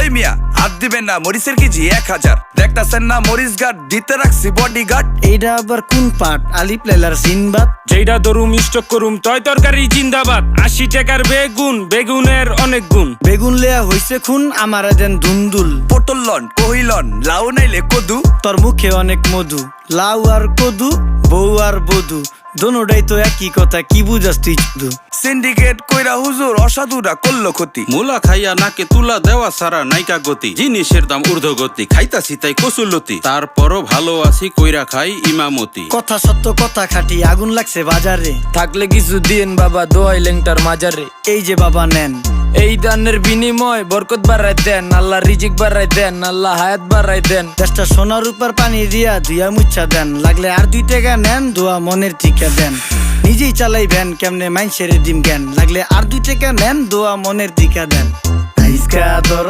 ওই মিয়া হাত দিবেন না, মরিচের কেজি 1000। দেখতাছেন না মরিচ গার্ড দিতে রাখছি বডি গার্ড। এইটা আবার কোন পাট? আলিপ লাইলার সিনবাদ। যেইটা ধরুম স্টক করুম তয় তরকারি জিন্দাবাদ। 80 টাকার বেগুন, বেগুনের অনেক গুণ। বেগুন লেয়া হইছে খুন, আমারে দেন দুন্দুল। পটল লন, কহিলন, লাউ নাইলে কদু। তোর মুখে অনেক মধু, লাউ আর কদু, বউ আর বধু, দোনোটাই তো একই কথা, কি বুঝাস তুই শুধু? সিন্ডিকেট কইরা হুজুর অসাধুরা করলো ক্ষতি। মুলা খাইয়া নাকে তুলা দেওয়া সারা নাইকা গতি। জিনিসের দাম ঊর্ধ্বগতি, খাইতাছি তাই কসুলতি। তারপরও ভালো আছি কইরা খাই ইমামতি। কথা সত্য কথা খাটি, আগুন লাগছে বাজারে। থাকলে কিছু দিন বাবা, দোয়াই লেংটার মাজারে। এই যে বাবা নেন, এই দানের বিনিময় বরকত বাড়াই দেন, আল্লাহ রিজিক বাড়াই দেন, আল্লাহ হায়াত বাড়াই দেন। দেশটা সোনার উপর পানি দিয়া ধুয়া মুচ্ছা দেন, লাগলে আর 2 টাকা নেন, দোয়া মনের টিকা দেন। নিজেই চালাই ভ্যান, কেমনে মাইনসেরে দিম জ্ঞান, লাগলে আর 2 টাকা নেন, দোয়া মনের টিকা দেন। আইসকা তোর